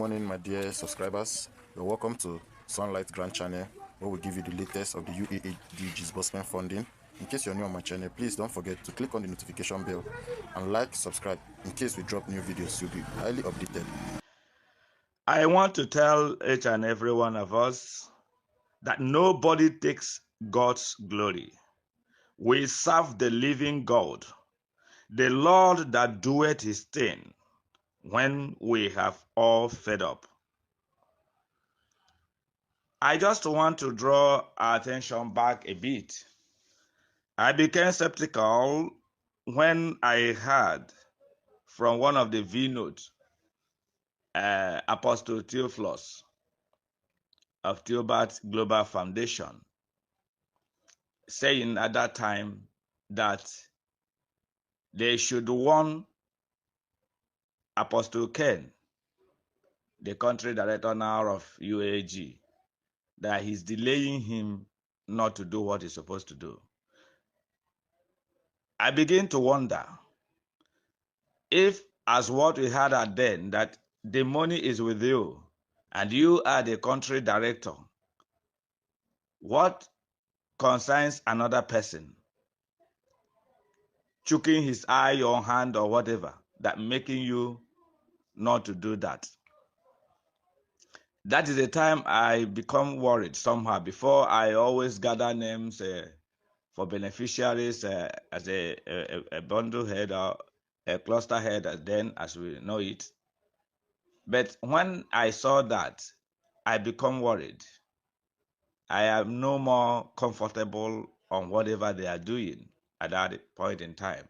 morning, my dear subscribers. You're welcome to Sunlight Grant channel, where we give you the latest of the UAAG disbursement funding. In case you're new on my channel, please don't forget to click on the notification bell and subscribe. In case we drop new videos, you'll be highly updated. I want to tell each and every one of us that nobody takes God's glory. We serve the living God, the Lord that doeth his thing when we have all fed up. I just want to draw our attention back a bit. I became skeptical when I heard from one of the V-notes, Apostle Theophilus of Theobarth Global Foundation, saying at that time that they should warn Apostle Ken, the country director now of UAAG, that he's delaying him not to do what he's supposed to do. I begin to wonder if, as what we had at then, that the money is with you and you are the country director, what concerns another person choking his eye or hand or whatever that making you not to do that? That is the time I become worried somehow. Before, I always gather names for beneficiaries as a bundle head or a cluster head, then as we know it. But when I saw that, I become worried. I am no more comfortable on whatever they are doing at that point in time.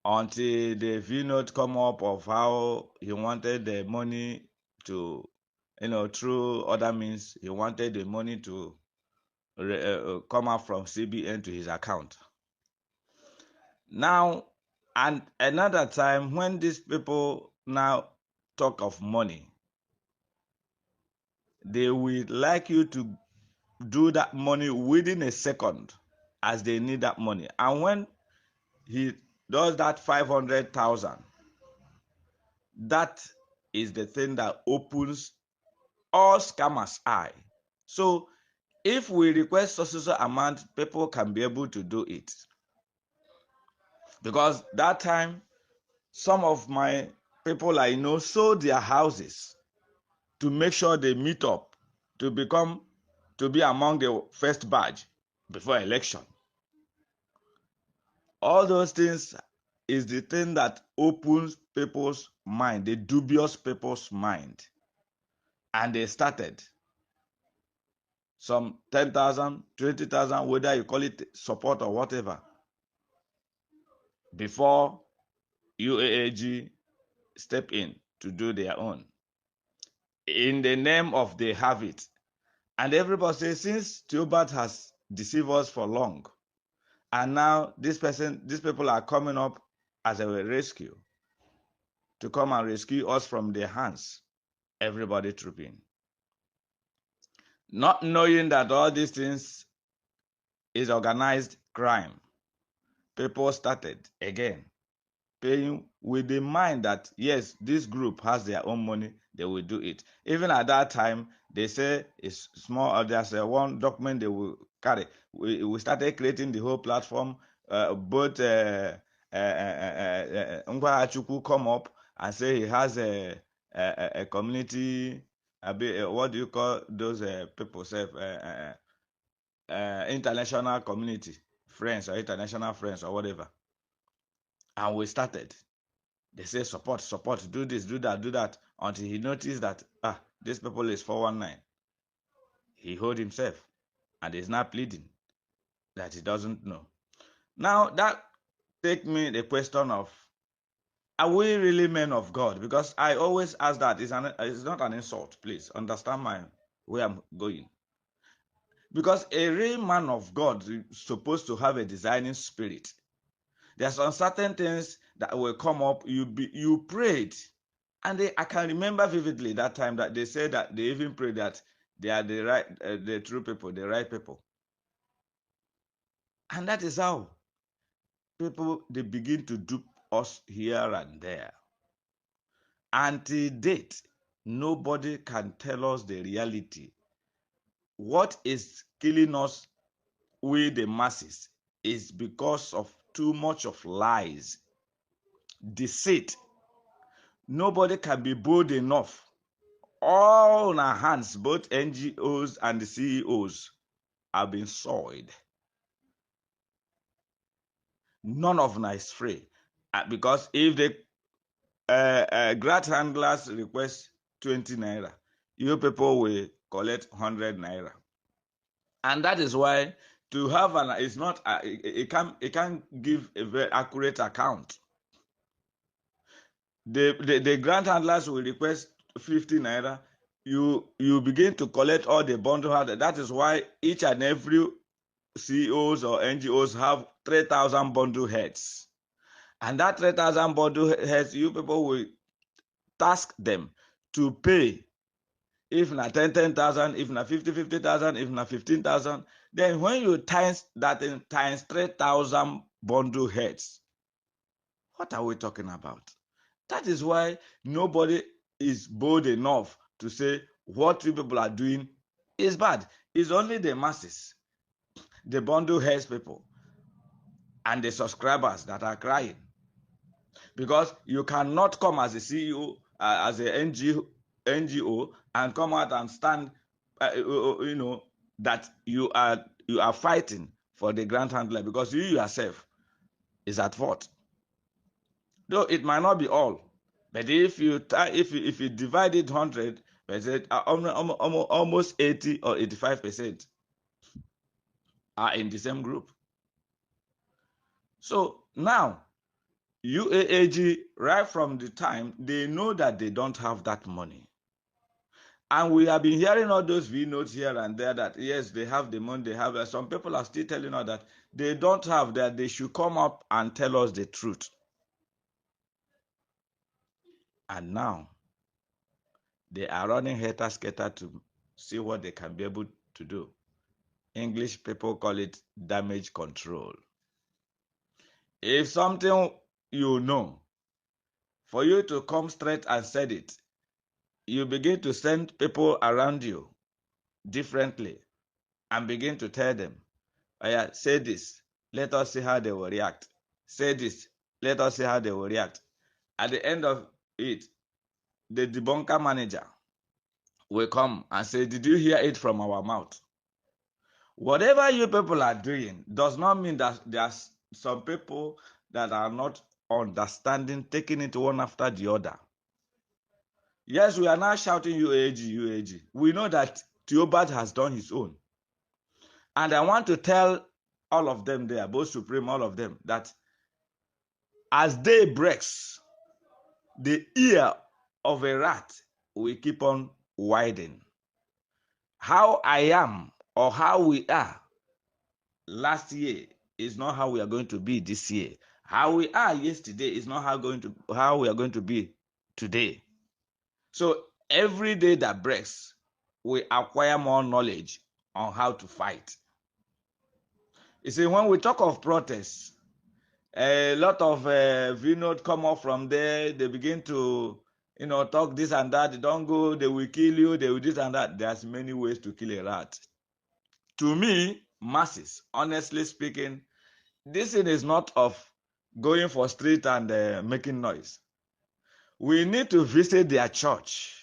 Until the V-note come up of how he wanted the money to, through other means, he wanted the money to come out from CBN to his account. Now, and another time when these people now talk of money, they will like you to do that money within a second as they need that money. And when he does that 500,000, that is the thing that opens all scammers' eye. So if we request so amount, people can be able to do it. Because that time, some of my people I know sold their houses to make sure they meet up to be among the first batch before election. All those things is the thing that opens people's mind, the dubious people's mind. And they started some 10,000, 20,000, whether you call it support or whatever, before UAAG step in to do their own. In the name of they have it. And everybody says, since Theobarth has deceived us for long, and now these people are coming up as a rescue to come and rescue us from their hands, everybody trooping. Not knowing that all these things is organized crime, people started again paying with the mind that, yes, this group has their own money, they will do it. Even at that time, they say it's small, there's one document they will carry. We started creating the whole platform. Both Ngwachukwu come up and say he has a community, what do you call those people say, international community friends or international friends or whatever. And we started. They say support, do this, do that, until he noticed that, this people is 419. He hold himself and is not pleading that he doesn't know. Now, that take me the question of, are we really men of God? Because I always ask that. It's not an insult, please. Understand where I'm going. Because a real man of God is supposed to have a designing spirit. There are some certain things that will come up. You prayed, and I can remember vividly that time that they said that they even prayed that they are the right, the true people, the right people, and that is how people they begin to dupe us here and there. Until date, Nobody can tell us the reality. What is killing us, we the masses, is because of too much of lies, deceit. Nobody can be bold enough. All in our hands, both NGOs and the CEOs, have been soiled. None of them is free. Because if the grant handlers request 20 naira, you people will collect 100 naira. And that is why to have an, it's not, it can't give a very accurate account. The grant handlers will request 50 naira. You begin to collect all the bundle. That is why each and every CEOs or NGOs have 3,000 bundle heads. And that 3,000 bundle heads, you people will task them to pay. If not 10,000, if not 50,000, if not 15,000, then when you times that in times 3,000 bundle heads, what are we talking about? That is why nobody is bold enough to say what you people are doing is bad. It's only the masses, the bundle heads people, and the subscribers that are crying. Because you cannot come as a CEO, as an NGO, and come out and stand, that you are fighting for the grant handler, because you yourself is at fault. Though it might not be all, but if you divide it 100%, almost 80 or 85% are in the same group. So now, UAAG, right from the time, they know that they don't have that money. And we have been hearing all those V notes here and there that, yes, they have the money, they have. Some people are still telling us that they don't have, that they should come up and tell us the truth. And now, they are running hater-scatter to see what they can be able to do. English people call it damage control. If something you know, for you to come straight and say it, you begin to send people around you differently and begin to tell them, oh yeah, say this, let us see how they will react. Say this, let us see how they will react. At the end of it, the debunker manager will come and say, did you hear it from our mouth? Whatever you people are doing does not mean that there's some people that are not understanding, taking it one after the other. Yes, we are now shouting UAAG, UAAG. We know that Theobarth has done his own. And I want to tell all of them there, both Supreme, all of them, that as day breaks, the ear of a rat will keep on widening. How I am or how we are last year is not how we are going to be this year. How we are yesterday is not how we are going to be today. So every day that breaks, we acquire more knowledge on how to fight. You see, when we talk of protests, a lot of VNode come up from there. They begin to, talk this and that. They don't go, they will kill you, they will this and that. There's many ways to kill a rat. To me, masses, honestly speaking, this thing is not of going for street and making noise. We need to visit their church.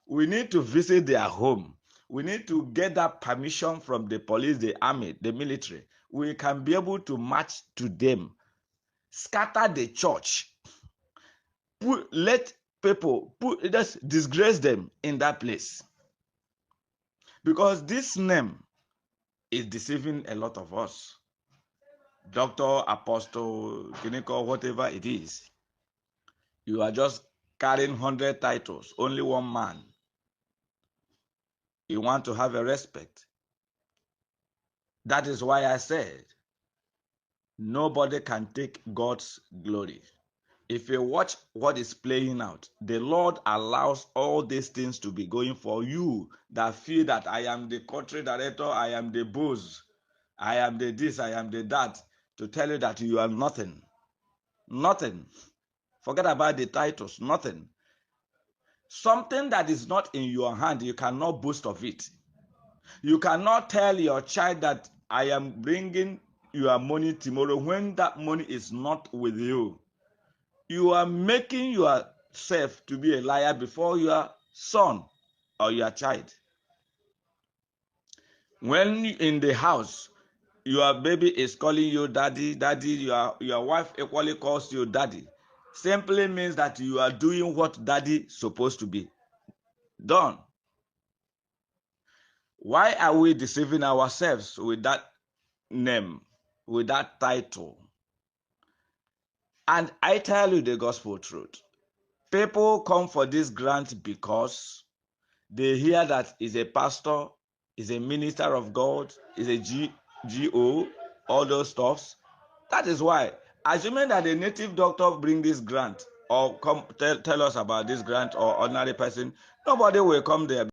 We need to visit their home. We need to get that permission from the police, the army, the military. We can be able to march to them, scatter the church, let people, just disgrace them in that place. Because this name is deceiving a lot of us. Doctor, apostle, clinical, whatever it is. You are just carrying 100 titles, only one man. You want to have a respect. That is why I said, nobody can take God's glory. If you watch what is playing out, the Lord allows all these things to be going for you that feel that I am the country director, I am the boss, I am the this, I am the that, to tell you that you are nothing. Nothing. Forget about the titles, nothing. Something that is not in your hand, you cannot boast of it. You cannot tell your child that I am bringing your money tomorrow when that money is not with you. You are making yourself to be a liar before your son or your child. When in the house, your baby is calling you daddy, daddy, your wife equally calls you daddy, simply means that you are doing what daddy is supposed to be done. Why are we deceiving ourselves with that name, with that title? And I tell you the gospel truth. People come for this grant because they hear that is a pastor, is a minister of God, is a GO, all those stuffs. That is why, assuming that a native doctor bring this grant or come tell us about this grant or ordinary person, nobody will come there.